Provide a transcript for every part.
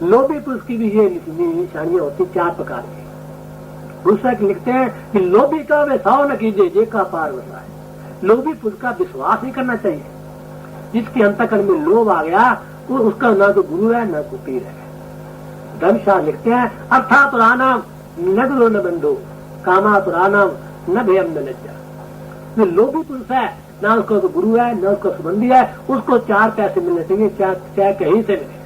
लोभी पुरुष की भी ये निशानियां होती 4 प्रकार की। दूसरा लिखते हैं कि लोभी का वे साव न कीजिए जे का पार बसा है। लोभी पुरुष का विश्वास नहीं करना चाहिए। जिसके अंतःकरण में लोभ आ गया वो उसका ना तो गुरु है ना तो पीर है। धर्मशाह लिखते हैं अर्थात पुराणम न गुरु न बंधु कामा पुराणम न भयम न लज्जा। जो लोभी पुरुष है ना उसको तो गुरु है ना उसको संबंधी है, उसको 4 पैसे मिलने चाहिए चाहे कहीं से मिले।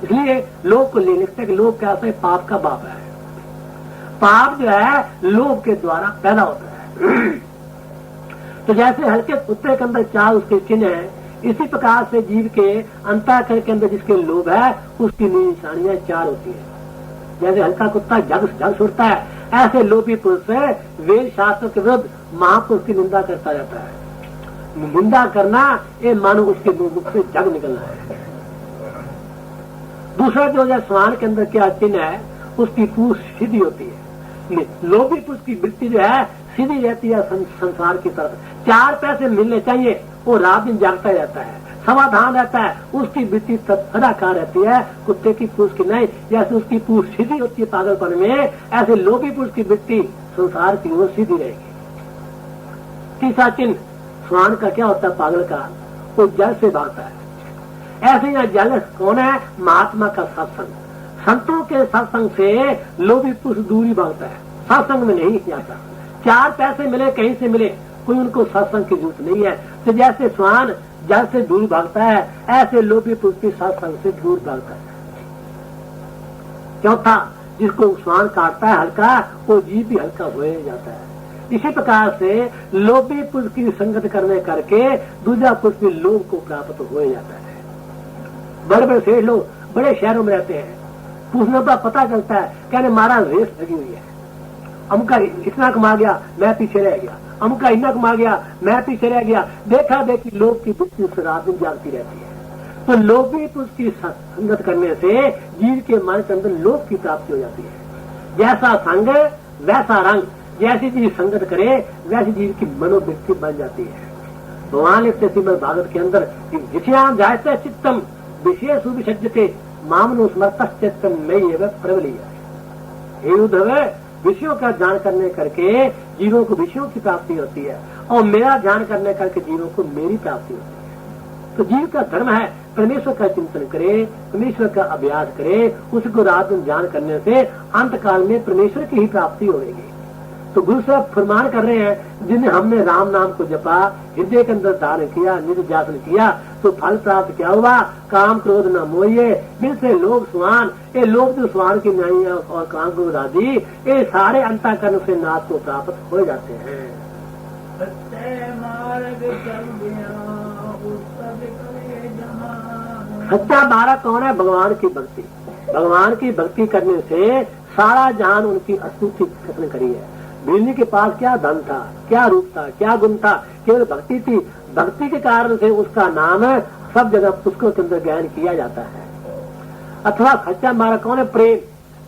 इसलिए लोभ को ले लिखते हैं कि लोभ कैसे पाप का बाप है। पाप जो है लोभ के द्वारा पैदा होता है। तो जैसे हल्के कुत्ते के अंदर 4 उसके चिन्ह है, इसी प्रकार से जीव के अंतःकरण के अंदर जिसके लोभ है उसकी निशानियां 4 होती है। जैसे हल्का कुत्ता झग छुड़ता है, ऐसे लोभी पुरुष वेद शास्त्र के विरुद्ध महापुरुष की निंदा करता जाता है। निंदा करना ये मानो उसके मुख से जग निकलना है। दूसरा जो है स्वान के अंदर क्या चिन्ह है, उसकी पूछ सीधी होती है। लोभी पुरुष की वृत्ति जो है सीधी रहती है संसार की तरफ। 4 पैसे मिलने चाहिए, वो रात दिन जागता रहता है, समाधान रहता है, उसकी वृत्ति सदाकार रहती है। कुत्ते की पूछ की नहीं। जैसे उसकी पूछ सीधी होती है पागलपन में, ऐसे लोभी पुरुष की वृत्ति संसार की ओर सीधी रहेगी। तीसरा चिन्ह स्वान का क्या होता है, पागल का, वो जल से भागता है। ऐसे यहाँ जल कौन है, महात्मा का सत्संग। संतों के सत्संग से लोभी पुरुष दूरी भागता है, सत्संग में नहीं जाता। 4 पैसे मिले कहीं से मिले, कोई उनको सत्संग की जरूरत नहीं है। तो जैसे स्वान जल से दूर भागता है, ऐसे लोभी पुरुष भी सत्संग से दूर भागता है। चौथा, जिसको स्वान काटता है हल्का, वो जीव भी हल्का हो जाता है। इसी प्रकार से लोभी पुरुष की संगत करने करके दूसरा पुरुष भी लोभ को प्राप्त हो जाता है। बड़े बड़े सेठ लोग बड़े शहरों में रहते हैं, पूछने पर पता चलता है कहने महाराज रेस लगी हुई है, अमुका इतना कमा गया मैं पीछे रह गया, अमुका इतना कमा गया मैं पीछे रह गया। देखा देखी लोभ की बुद्धि उस रात दिन जागती रहती है। तो लोभी पुरुष की संगत करने से जीव के मन के अंदर लोभ की प्राप्ति हो जाती है। जैसा संग वैसा रंग, जैसी जीव संगत करे वैसी जीव की मनोवृत्ति बन जाती है। भगवान लिखते श्रीमद् भागवत के अंदर विषयां जायते चित्तम विषय सुविसज्जते मामनो स्मृतः चित्तम में प्रबलीय। हे उद्धव, विषयों का ध्यान करने करके जीवों को विषयों की प्राप्ति होती है और मेरा ध्यान करने करके जीवों को मेरी प्राप्ति होती है। तो जीव का धर्म है परमेश्वर का चिंतन करे, परमेश्वर का अभ्यास करे, उसको रात दिन ध्यान करने से अंत काल में परमेश्वर की ही प्राप्ति होगी। तो गुरु साहब फरमान कर रहे हैं, जिन्हें हमने राम नाम को जपा, हृदय के अंदर धारण किया, निज जासन किया, तो फल प्राप्त क्या हुआ, काम क्रोध न मोहिए, बिन से लोभ स्वान। ये लोभ जो स्वान की न्याय और काम क्रोध आदि, ये सारे अंतःकरण से नाथ को प्राप्त हो जाते हैं। सच्चा मार्ग कौन है, भगवान की भक्ति। भगवान की भक्ति करने से सारा जहान उनकी अस्तुति खत्म करी है। बिजली के पास क्या धन था, क्या रूप था, क्या गुण था, केवल भक्ति थी। भक्ति के कारण से उसका नाम सब जगह पुस्तकों के अंदर ज्ञान किया जाता है। अथवा सच्चा मार्ग कौन है, प्रेम।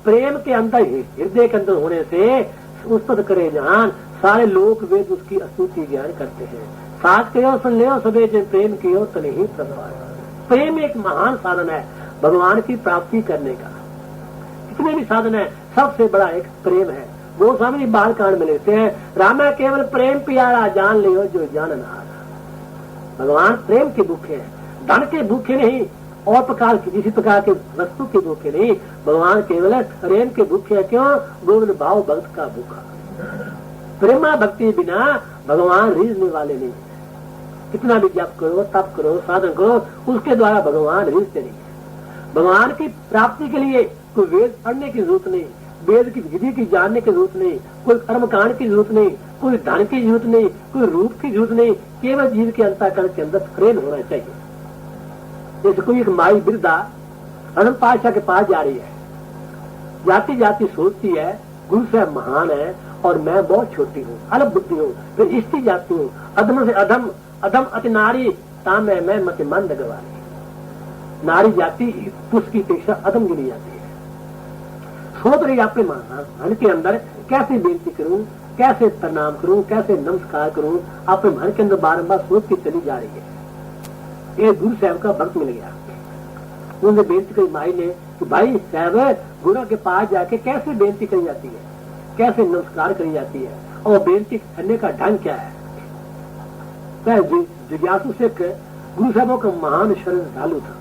प्रेम के अंदर हृदय के अंदर होने से उस पर करे जहान, सारे लोक वेद उसकी अस्तुति ज्ञान करते हैं। साथ कहो सुन ले सबे जो प्रेम कियो तो नहीं प्रभाव। प्रेम एक महान साधन है भगवान की प्राप्ति करने का। कितने भी साधन है, सबसे बड़ा एक प्रेम है। वो स्वामी बाल कांड में लेते हैं, रामा केवल प्रेम प्यारा जान लियो जो जान ना। भगवान प्रेम के भूखे हैं, धन के भूखे नहीं, और प्रकार की किसी प्रकार के वस्तु के भूखे नहीं। भगवान केवल प्रेम के भूखे है। क्यों, गोविंद भाव भक्त का भूखा। प्रेमा भक्ति बिना भगवान रीझने वाले नहीं। कितना भी जप करो, तप करो, साधन करो, उसके द्वारा भगवान रीझते नहीं। भगवान की प्राप्ति के लिए कोई वेद पढ़ने की जरूरत नहीं, वेद की विधि की जानने की जरूरत नहीं, कोई कर्मकांड की जरूरत नहीं, कोई धन की जरूरत नहीं, कोई रूप की जरूरत नहीं। केवल जीव के अंतःकरण के अंदर प्रेम होना चाहिए। जैसे कोई एक माई वृद्धा अनंत पातशाह के पास जा रही है, जाती जाती सोचती है गुरु साहब महान है और मैं बहुत छोटी हूँ, अल्प बुद्धि हूँ, फिर इष्टि जाती हूँ, अधम से अधम, अधम अति नारी ताम मैं मत मंद गवारी। नारी जाति पुरुष की अपेक्षा अधम गिनी जाती है। सोच रही अपने मन के अंदर कैसे बेनती करूं, कैसे प्रणाम करूं, कैसे नमस्कार करूं, अपने मन के अंदर बारंबार सोच के चली जा रही है। ये गुरु साहब का भक्त मिल गया। उन्होंने बेनती करी माई ने कि भाई साहब गुरु के पास जाके कैसे बेनती करी जाती है, कैसे नमस्कार करी जाती है, और बेनती करने का ढंग क्या है। जिज्ञासु सिख गुरु साहबों का महान श्रद्धालु था।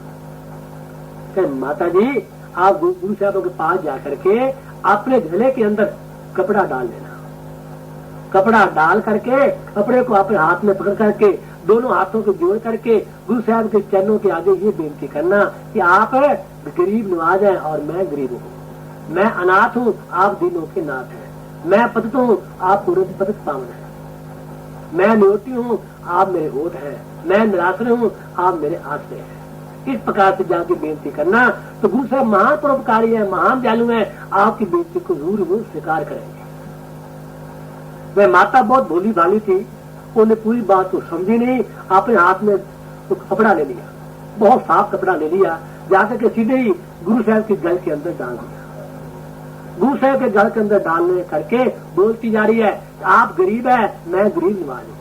माता जी आप गुरु साहबों के पास जाकर के अपने गले के अंदर कपड़ा डाल लेना, कपड़ा डाल करके कपड़े को अपने हाथ में पकड़ करके दोनों हाथों को जोड़ करके गुरु साहब के चरणों के आगे ये बेनती करना कि आप गरीब नवाज हैं और मैं गरीब हूँ, मैं अनाथ हूँ आप दीनों के नाथ हैं, मैं पतित हूँ आप पतित पावन हैं, मैं नियोटी हूँ आप मेरे होठ हैं, मैं निराश्रय हूँ आप मेरे आश्रय हैं। इस प्रकार से जाके बेनती करना तो गुरु साहब महान परोपकारी है, महान दयालु है, आपकी बेनती को जरूर स्वीकार करेंगे। वह माता बहुत भोली भाली थी, उन्हें पूरी बात को समझी नहीं, अपने हाथ में तो कपड़ा ले लिया, बहुत साफ कपड़ा ले लिया, जाकर के सीधे ही गुरु साहब के गल के अंदर डाल दिया। गुरु साहब के गल के अंदर डालने करके बोलती जा रही है आप गरीब है मैं गरीब निवाज हूँ,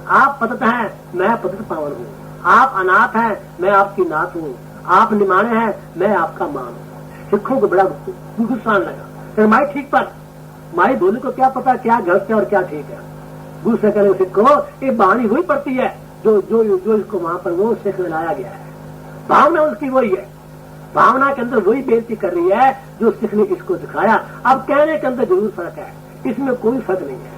आप पतित हैं मैं पतित पावन हूँ, आप अनाथ हैं मैं आपकी नाथ हूँ, आप निमाने हैं मैं आपका मान हूँ। सिखों को बड़ा गुस्सा आने लगा, माई ठीक पर माई बोली को क्या पता क्या गलत है और क्या ठीक है। गुरु से कहने सिख को ये बाणी वही पड़ती है जो जो जो इसको वहां पर वो सिख में लाया गया है, भावना उसकी वही है, भावना के अंदर वही बेनती कर रही है जो सिख ने इसको सिखाया। अब कहने के अंदर जरूर फर्क है, इसमें कोई फर्क नहीं है।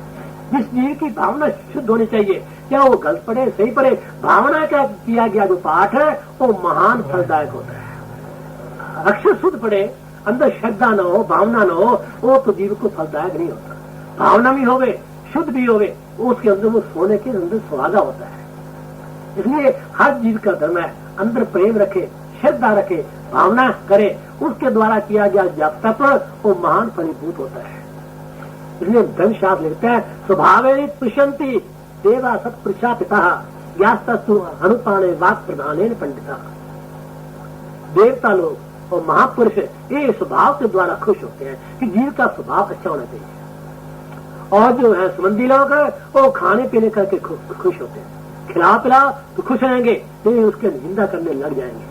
जिस जीव की भावना शुद्ध होनी चाहिए, क्या वो गलत पड़े सही पड़े, भावना का किया गया जो पाठ है वो महान फलदायक होता है। अक्षर शुद्ध पड़े, अंदर श्रद्धा न हो, भावना न हो, वो तो जीव को फलदायक नहीं होता। भावना भी होवे, शुद्ध भी होवे, उसके अंदर वो सोने के अंदर सुहागा होता है। इसलिए हर जीव का धर्म है अंदर प्रेम रखे, श्रद्धा रखे, भावना करे, उसके द्वारा किया गया जप तप वो महान फलीभूत होता है। इसलिए धर्मशास्त्र लिखते हैं स्वभावे पुष्यंति देवा सत्पुरुषा पिता यास्तु अनुपाने वाक प्रधान पंडिता। देवता लोग और महापुरुष ये स्वभाव के द्वारा खुश होते हैं कि जीव का स्वभाव अच्छा होना चाहिए, और जो है संबंधी लोग वो खाने पीने करके खुश होते हैं, खिला पिला तो खुश रहेंगे, नहीं उसके निंदा करने लग जाएंगे।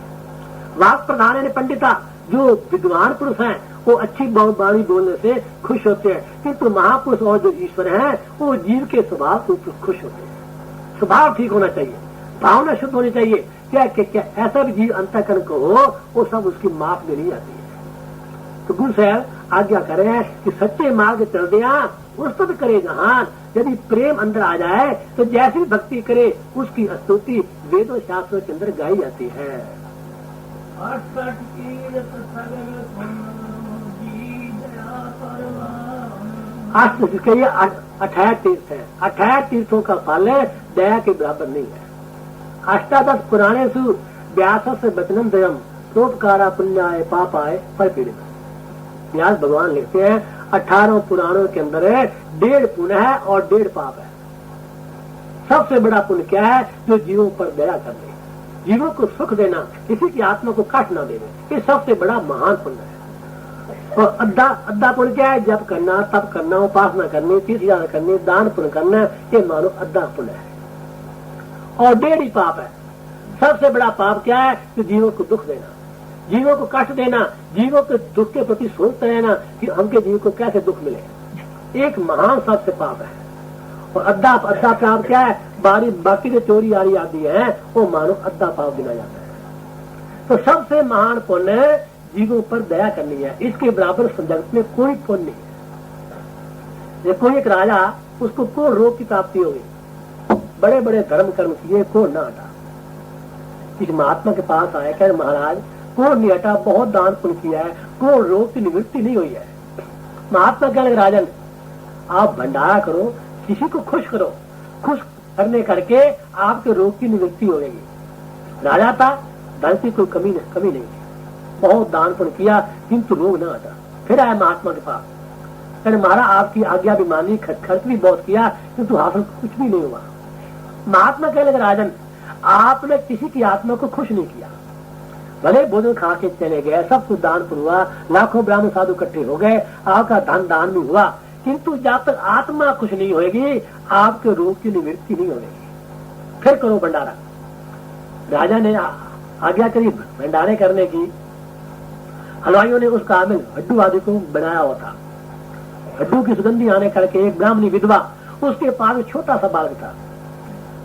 वाक प्रधान ने पंडिता जो विद्वान पुरुष हैं वो अच्छी वाणी बोलने से खुश होते हैं, किंतु महापुरुष और जो ईश्वर हैं वो जीव के स्वभाव के ऊपर खुश होते हैं। स्वभाव ठीक होना चाहिए, भावना शुद्ध होनी चाहिए, क्या ऐसा भी जीव अंतःकरण को हो वो सब उसकी माप में नहीं आती है। तो गुरु साहब आज्ञा कर रहे हैं कि सच्चे मार्ग चल दिया उस पर करे जहान, यदि प्रेम अंदर आ जाए तो जैसी भक्ति करे उसकी स्तुति वेदों शास्त्रों के अंदर गाई जाती है। इसके ये 18 तीर्थ है, 18 तीर्थों का फल दया के बराबर नहीं है। अष्टादश पुराणे सु व्यास से वचनम दयम प्रोपकारा पुण्याय पापाय पर पीड़ित। व्यास भगवान लिखते हैं 18 पुराणों के अंदर 1.5 पुण्य है और 1.5 पाप है। सबसे बड़ा पुण्य क्या है? जो जीवों पर दया करने, जीवों को सुख देना, किसी की आत्मा को कष्ट न देना, ये सबसे बड़ा महान पुण्य है। और अद्धा पुण्य क्या है? जप करना, तप करना, उपासना करनी, तीर्थ यात्रा करनी, दान पुण्य करना, ये मानो अद्धा पुण्य है। और 1.5 ही पाप है। सबसे बड़ा पाप क्या है? कि जीवों को दुख देना, जीवों को कष्ट देना, जीवों के दुख के प्रति सोचते रहना कि हमके जीव को कैसे दुख मिले, एक महान सबसे पाप है। और अद्धा पाप क्या है? बाकी जो चोरी आरी आदि है वो मानो अद्धा पाप गिना जाता है। तो सबसे महान पुण्य जीवों पर दया करनी है, इसके बराबर जगत में कोई पुण्य नहीं है। ये कोई एक राजा, उसको कौन रोग की प्राप्ति होगी, बड़े बड़े धर्म कर्म किए, कौन ना हटा। इस महात्मा के पास आया, कह महाराज कौन नहीं हटा, बहुत दान पुण्य किया है, कौन रोग की निवृत्ति नहीं हुई है। महात्मा कहने राजन आप भंडारा करो, किसी को खुश करो, खुश करने करके आपके रोग की निवृत्ति हो जाएगी। राजा था, धन की कोई कमी नहीं, बहुत दान पुण्य किया किंतु रोग न हटा। फिर आया महात्मा के पास, कहने महाराज आपकी आज्ञा भी मानी, खर्च भी बहुत किया किंतु हासिल कुछ भी नहीं हुआ। महात्मा कहने लगे राजन आपने किसी की आत्मा को खुश नहीं किया, भले भोजन खा के चले गए, सब कुछ दान पुण्य हुआ, लाखों ब्राह्मण साधु इकट्ठे हो गए, आपका धन दान भी हुआ, किंतु जब तक आत्मा खुश नहीं होगी आपके रोग की निवृत्ति नहीं होगी। फिर करो भंडारा। राजा ने आज्ञा करी भंडारे करने की। हलवाइयों ने उस काम में हड्डू आदि को बनाया हुआ था। हड्डू की सुगंधी आने करके एक ब्राह्मणी विधवा, उसके पास छोटा सा बालक था।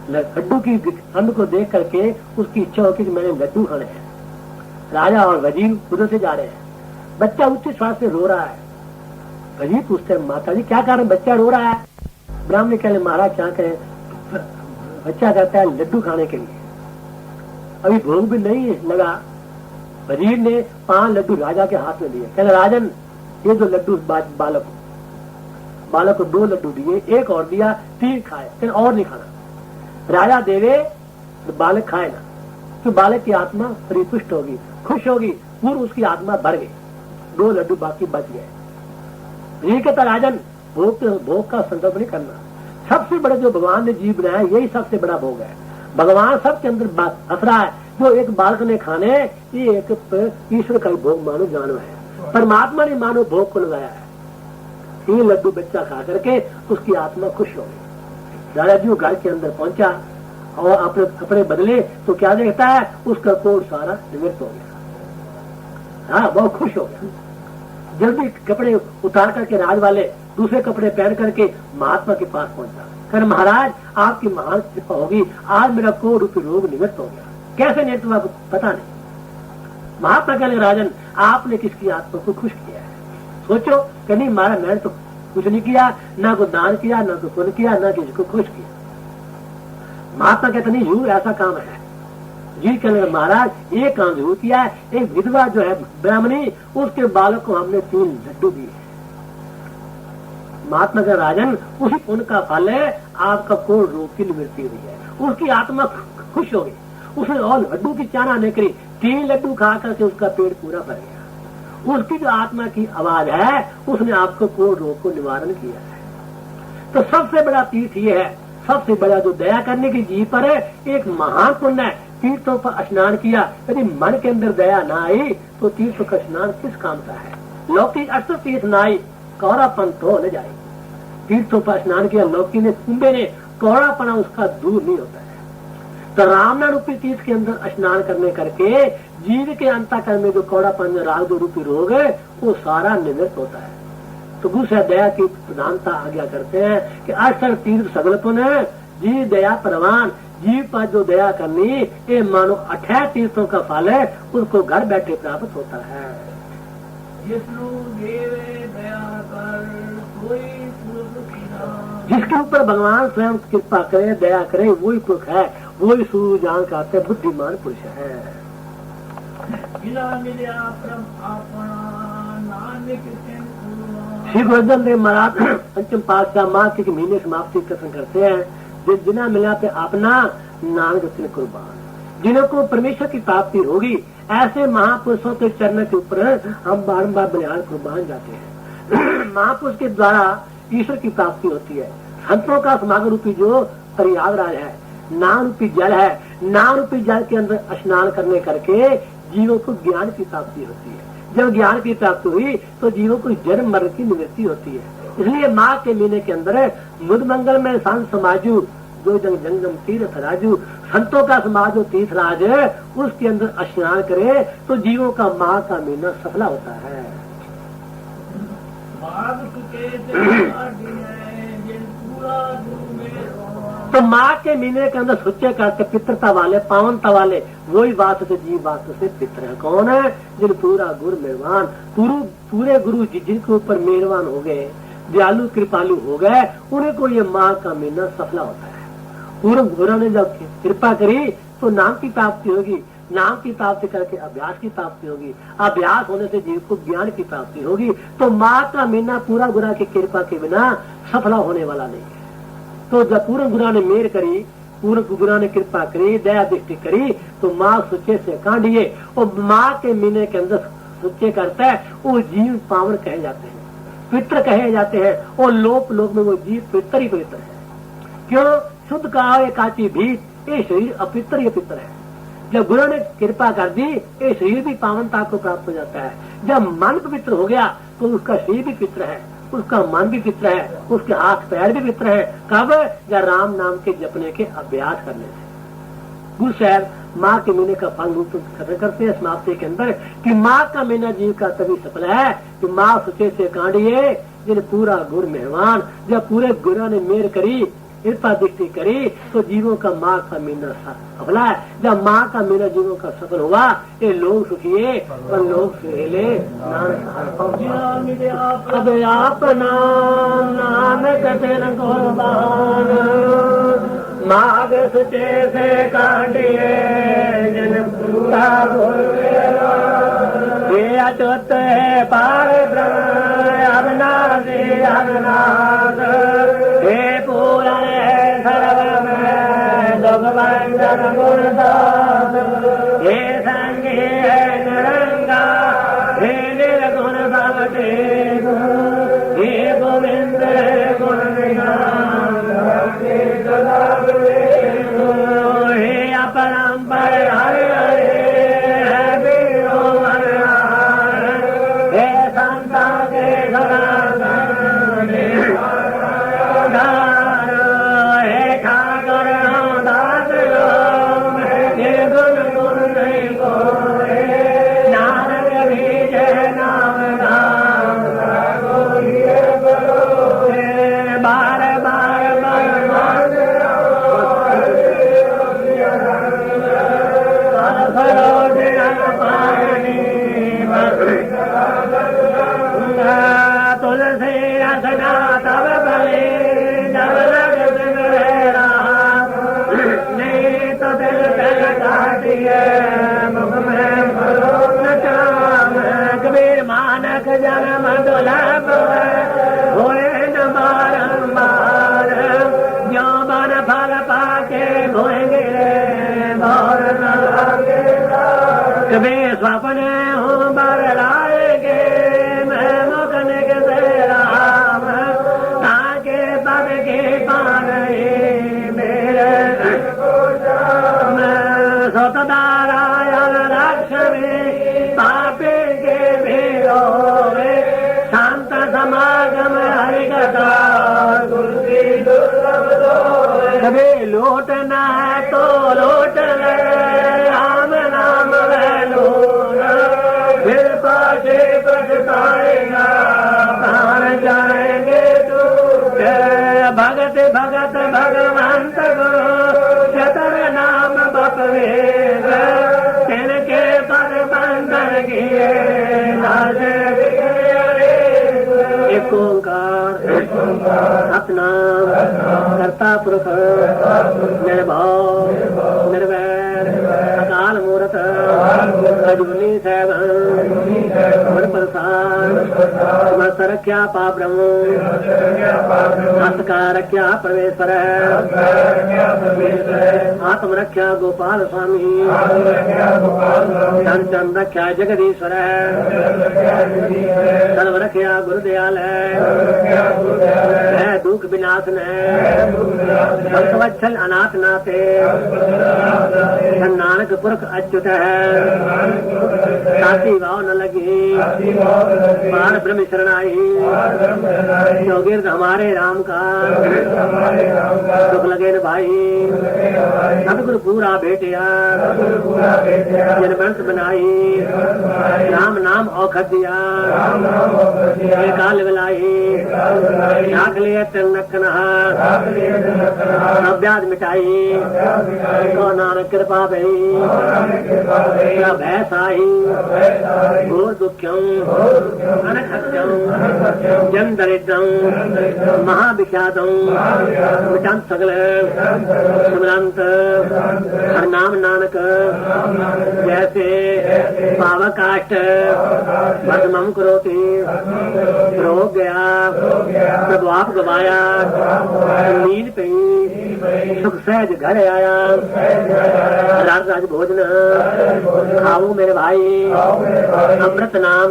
लड्डू की गंध को देख करके उसकी इच्छा होती कि मैंने लड्डू खाने हैं। राजा और वजीर उधर से जा रहे हैं। बच्चा उच्च श्वास से रो रहा है। वजीर पूछते हैं, माता जी क्या कारण बच्चा रो रहा है? ब्राह्मण कहले, महाराज क्या कहे, बच्चा कहता है लड्डू खाने के लिए, अभी भोग भी नहीं लगा। वजीर ने 5 लड्डू राजा के हाथ में दिए। कहले, राजन ये जो लड्डू बालक को 2 लड्डू दिए, एक और दिया, 3 खाए, फिर और नहीं खाना। राजा देवे तो बालक खाए ना, तो बालक की आत्मा परिपुष्ट होगी, खुश होगी, पूर्व उसकी आत्मा भर गई। 2 लड्डू बाकी बच गए। ये कहता, राजन भोग का संकल्प नहीं करना। सबसे बड़ा जो भगवान ने जीव बनाया यही सबसे बड़ा भोग है। भगवान सबके अंदर हंस रहा है। जो एक बालक ने खाने, ये एक ईश्वर का भोग मानो जानो है। परमात्मा ने मानो भोग को लगाया है। ये लड्डू बच्चा खा करके उसकी आत्मा खुश हो गई। राजा जी घर के अंदर पहुंचा और अपने बदले तो क्या देखता है, उसका कोट सारा निवृत्त हो गया। हाँ, बहुत खुश हो गया। जल्दी कपड़े उतार करके राज वाले दूसरे कपड़े पहन करके महात्मा के पास पहुंचा। कर महाराज आपकी महान कृपा होगी, आज मेरा कोट रूपी रोग निवृत्त हो गया। कैसे निवृत्त हुआ पता नहीं। महात्मा कहले, राजन आपने किसकी आत्मा को खुश किया है? सोचो कि नहीं, मारा मैंने तो कुछ नहीं किया, ना को दान किया, ना को पुण्य किया, ना किसी को खुश किया। महात्मा कहते नहीं, जरूर ऐसा काम है जी। कहने महाराज ये काम जरूर किया है। एक विधवा जो है ब्राह्मणी, उसके बालक को हमने 3 लड्डू दिए। महात्मा का राजन उसी पुण्य का फल है, आपका कोट रोग की निवृत्ति हुई है। उसकी आत्मा खुश हो गई। उसने और लड्डू की चाहना नहीं करी, 3 लड्डू खा करके उसका पेट पूरा भर गया। उसकी जो आत्मा की आवाज है, उसने आपको कोट रोग को निवारण किया है। तो सबसे बड़ा तीर्थ ये है, सबसे बड़ा जो दया करने की जीव पर है, एक महान पुण्य है। तीर्थों पर स्नान किया, यदि मन के अंदर दया ना आई तो तीर्थों का स्नान किस काम का है? लौकी 8 तीर्थ नाई कौरापन तो न जाए। तीर्थों पर स्नान किया, लौकी ने कुंभे ने, कौरापना उसका दूर नहीं होता है। तो रामना रूपी तीर्थ के अंदर स्नान करने करके जीव के अंतःकरण में जो कौड़ापन राग रूपी रोग है, वो सारा निवृत्त होता है। तो गुस्सा दया की प्रधानता आज्ञा करते हैं कि 8 तीर्थ सगल पुण्य जी दया परवान। जीव पर जो दया करनी, ये मानो 18 तीर्थों का फल है, उसको घर बैठे प्राप्त होता है। जिसके ऊपर भगवान स्वयं कृपा करे, दया करे, वही पुरुष है, वही सूर्य जान कहते बुद्धिमान पुरुष है। श्री गुरुजन देव महाराज पंचम पातशाह मार्च के महीने समाप्ति कथन करते हैं, जिन्हें मिला पे अपना नानक तिन कुर्बान। जिनको परमेश्वर की प्राप्ति होगी, ऐसे महापुरुषों के चरण के ऊपर हम बारंबार बलिहार कुर्बान जाते हैं। महापुरुष के द्वारा ईश्वर की प्राप्ति होती है। संतों का समागम रूपी जो प्रयागराज है, नाम रूपी जल है, नाम रूपी जल के अंदर स्नान करने करके जीवों को ज्ञान की प्राप्ति होती है। जब ज्ञान की प्राप्ति हुई तो जीवों को जन्म मरण की निवृत्ति होती है। इसलिए माघ के महीने के अंदर मुद मंगल में संत समाजू जो जंगम तीर्थ राजू, संतों का समाज जो तीर्थ राज है, उसके अंदर स्नान करे तो जीवों का माघ का महीना सफल होता है। तो माघ के महीने के अंदर सुच्चे करते पितृता वाले, पावनता वाले, वही बात से जीव बात से पितर है। कौन है? जिन पूरा गुरु मेहरबान, पूरे गुरु जी जिनके ऊपर मेहरबान हो गए, दयालु कृपालु हो गए, उन्हें को ये माघ का महीना सफल होता है। पूर्व गुरु ने जब कृपा करी तो नाम की प्राप्ति होगी, नाम की प्राप्ति करके अभ्यास की प्राप्ति होगी, अभ्यास होने से जीव को ज्ञान की प्राप्ति होगी। तो माघ का महीना पूरा गुरु की कृपा के बिना सफल होने वाला नहीं है। तो जब पूर्ण गुरु ने मेहर करी, पूर्ण गुरु ने कृपा करी, दया दृष्टि करी, तो माघ सुचे से कांडिए। और माघ के महीने के अंदर सुचे करता है, वो जीव पावन कहे जाते हैं, पितृ कहे जाते हैं। और लोक में वो जीव पितर ही पितर है। क्यों? शुद्ध कहा काची भी, ये शरीर अपितर ही पितर है। जब गुरु ने कृपा कर दी, ये शरीर भी पावनता को प्राप्त हो जाता है। जब मन पवित्र हो गया तो उसका शरीर भी पितर है, उसका मन भी पितर है, उसके हाथ पैर भी पितर है। कब? या राम नाम के जपने के अभ्यास करने से। गुरु साहब माँ के महीने का फल रूप खत्म करते हैं समाप्ति के अंदर कि माँ का महीना जीव का तभी सफल है कि माँ सुचे से कांडिए जिन पूरा गुर मेहमान। जब पूरे गुरु ने मेर करी कृपा दृष्टि करी तो जीवों का माँ का महीना सफल है। जब माँ का महीना जीवों का सफल हुआ ये लोग सुखिए पर लोग सुहेले अब आप नानक तेन कुर्बान माघ सुचे से काटिए जन पूरा ये अचुत है पार ब्रह्म अविनाशी अविनाश हे पूरा सर्व में भगवान गुणदास हे संगी है निरंगा हे निर्गुण भगते हे गोविंद गुण हे अपरंपर हरे हरे है वीरो हे संता के हे ठाकर दास गुण गुण नहीं को नानक भी जय नाम नाम बार बार तुलसी रसना तब बले जब लग नहीं तो दिल तल काटिए मुख में चाम कबीर मानक जन्म दुलभ होए न बारंबार जो बन फल पाके भोएंगे कबीर स्वप्न हूँ बर लाएगे मैं मुकने के राम ताके पद के पान मेरे सतदारायण रक्ष में पापे के भीरो शांत समागम हरि कथा कभी लौटना है तो लौट राम नाम फिर पाछे पछताएगा प्राण जाएंगे तू भगत भगत भगवंत चतर नाम बपवेग तिनके पद बंधन किए एक ओंकार सतनाम कर्ता पुरुष निर्भव निर्वैर अकाल मूर्त अजूनी सैवन प्रसाद समस्त रख्या पा ब्रह्म हस्त रख्या परमेश्वर आत्म रख्या गोपाल स्वामी धन चंद रख्या जगदीश्वर सर्व रख्या गुरुदयाल है दुख विनाशन है भक्तवत्सल अनाथ नाथे नानक पुरख अच्युत है साथी भाव न लगी पार ब्रह्म शरणाई योगिर्द हमारे राम का दुख लगे न भाई सतगुरु पूरा भेटिया जन वंश बनाई राम नाम औखत दिया काल विलाई झाक लिए तिलनखन अभ्यास मिटाई को नानक कृपा भई भय साही घोर दुख्यम अनखत्यम जन दरिद्रम महाविख्यातम मिटान सगल सुमरंत हर नाम नानक जैसे पावकाष्ट भस्मम करोति रोग गया प्रभु आप गवाया नींद पई सुख सहज घर आया राज राज भोजन खाओ मेरे भाई अमृत नाम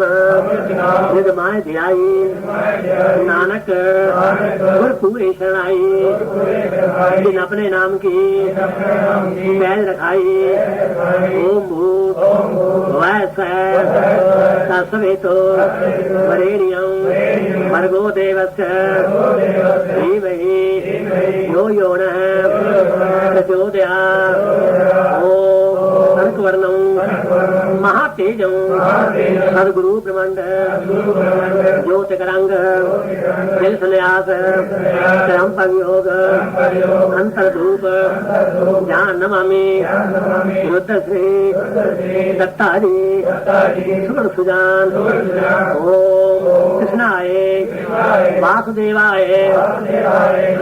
निध माय ध्याई नानक गुर पूरे शरणाई जिन अपने नाम की पैज रखाई ओम भूत सवेतो वरेण्यं भर्गो देवस्य धीमहि यो यो नः प्रचोदयात्। ओम महातेजं सदगुरु ब्रह्मांड ज्योतिकरंग जल संन्यास त्रयंबक योग अंतरधूप ज्ञान नमामि रुद्रश्री दत्ताजी सुगण सुजान ओम कृष्णाय वासुदेवाय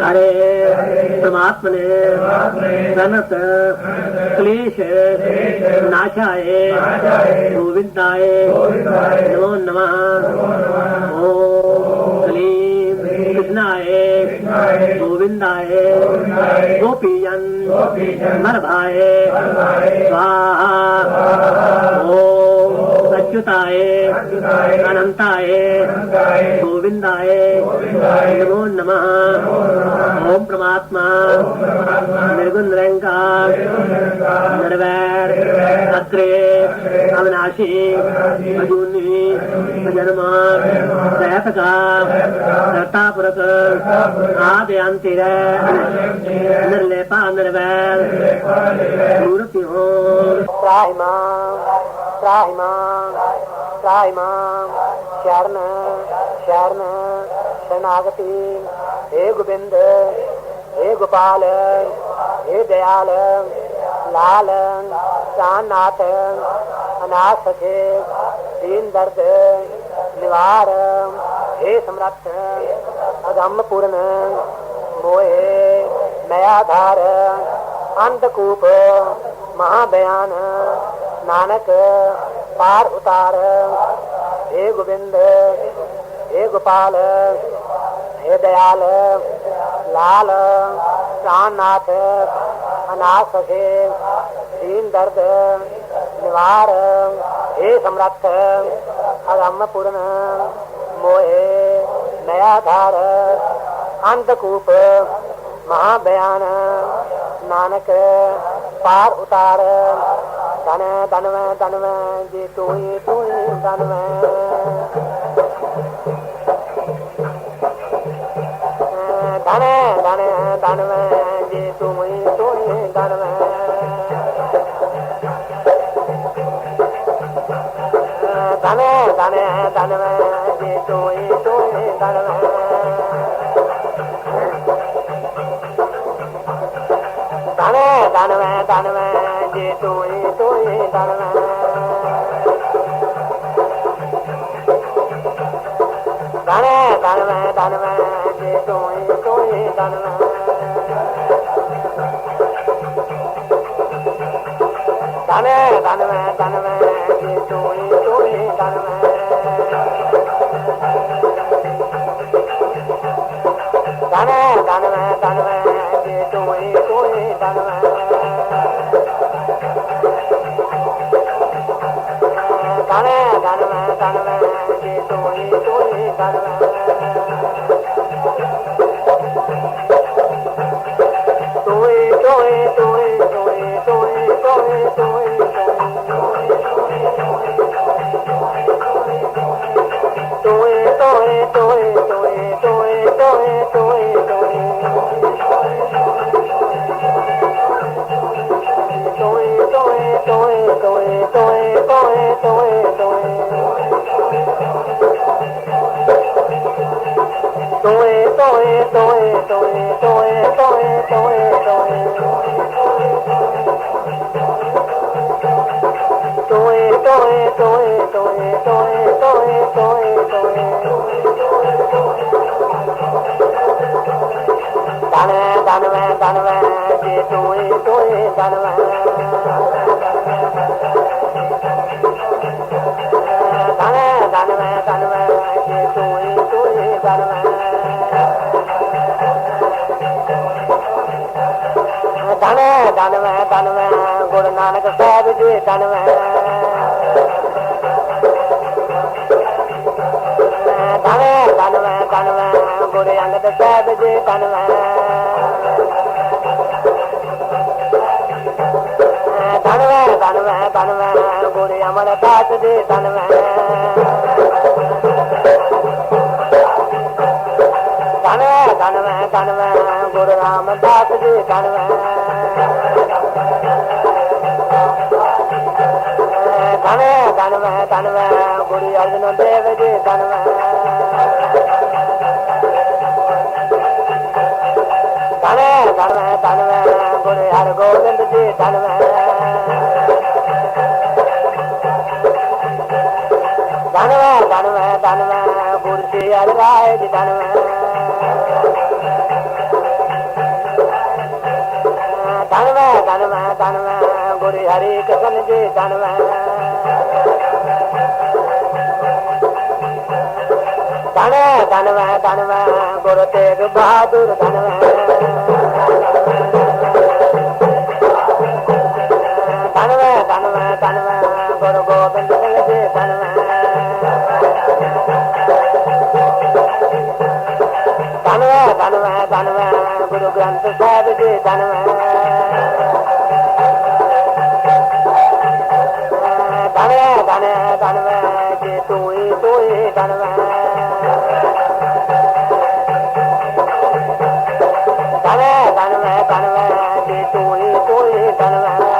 हरे परमात्मने प्रणत क्लेश नाशाय गोविंदाय नमो नमः ओम क्लीं कृष्णाय गोविंदाय गोपीजन मरभाय स्वाहा ओम अच्युताय अनंताय गोविंदाय नमो नमः ओम परमात्मा निर्गुण निरंकार निर्वैर अग्रे अविनाशी अजूनी अजन्मा सहतका कर्तापुरक आदि अंतिर निर्लेपा निर्वैर मूर्ति हो त्राहिमाम शरण शरण शरणागति हे गोविंद हे गोपाल हे दयाल लाल प्राणनाथ अनाथ सखे दीन दर्द निवार हे समर्थ अगम पूर्ण मोहे नयाधार अंधकूप महाबयान नानक पार उतार हे गोविंद हे गोपाल हे दयाल लाल प्राणनाथ अनाथ सखे दीन दर्द निवार हे समर्थ अगम पूर्ण मोहे नयाधार अंधकूप महाबयान नानक पार उतार धन धनव जी तू ही धनव धन धनव जी तू ही धनव धन धनव जी तू ही धनव धन धनव जी तू ही धनव धन धनव जी तू ही धनव धन धनव जी तू ही धनव धन धनव जी तू ही धनव धन धनव जी तू ही धनव गुरु नानक साहब जी धनव धनव गुरु अंगद साहब जी धनव धनव गुरु अमरदास जी धनव धनव गुरु रामदास जी धनव धनव गुरु अर्जुन देव जी तन्मय गुरु हर गोविंद जी तन्मय गुरु श्री हरि राय जी तन्मय गुरु हरि कृष्ण जी तन्मय गुरु तेग बहादुर तन्मय गुरु गोविंद सिंह जी तन्मय गुरु ग्रंथ साहिब जी तन्मय जी तू ही तन्मय जी तू ही तन्मय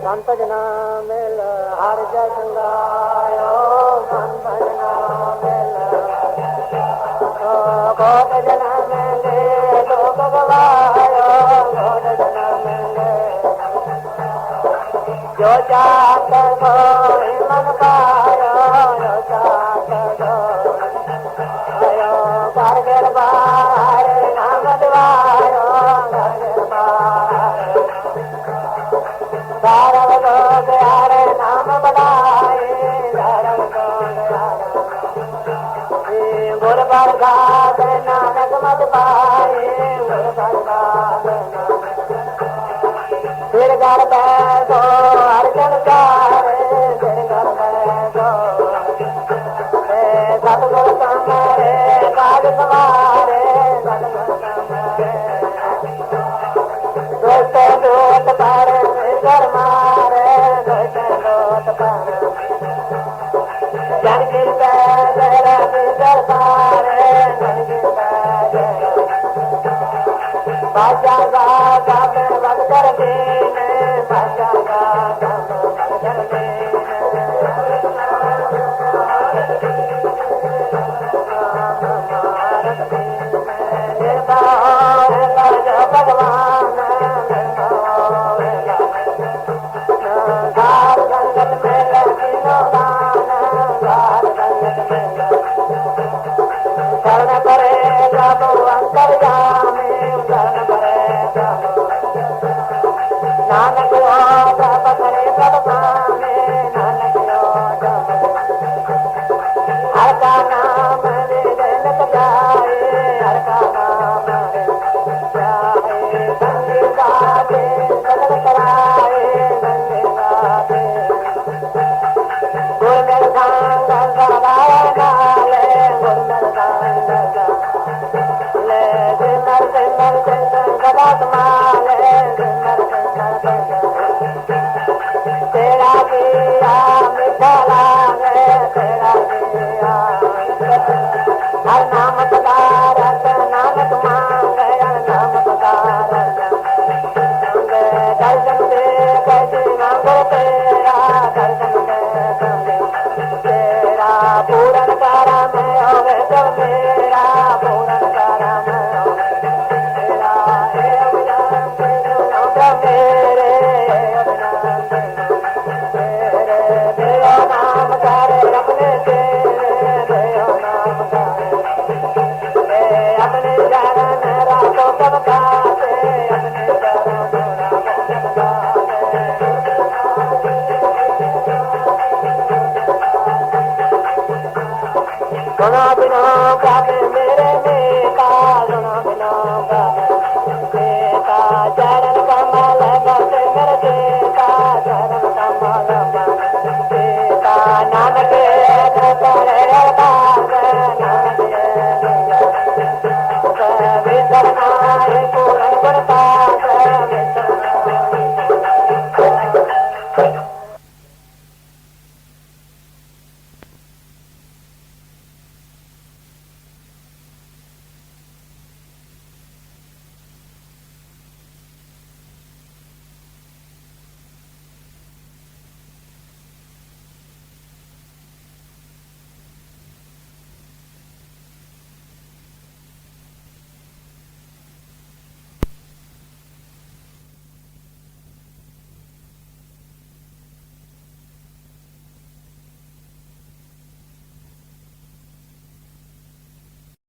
संत जना मिल हर जगलायो संत जना मिल गोद जना मिले लोक गवायो गोद जना मिले जो चाहत गो मन पायो जो चाहत गो आयो कारगिल बाहर नाम दिवायो कारगिल बाहर सारव लोग यारे नाम बढ़ाए सारव लोग यारे गुर बरसात नानक मत पाए गुर बरसात सिर घर बैठो अर्जन चारे सिर घर बैठो सतगुर तुम्हारे काज सवारे सतगुर तुम्हारे दोस्त दोस्त पर कर मारे दोस्त दोस्त पर जन गिर तेरा कर पारे जन गिर बाजा गा बग कर देने बाजा गा बग कर देने भगवान संगत में लगी नो दान मना बिना प्राप्त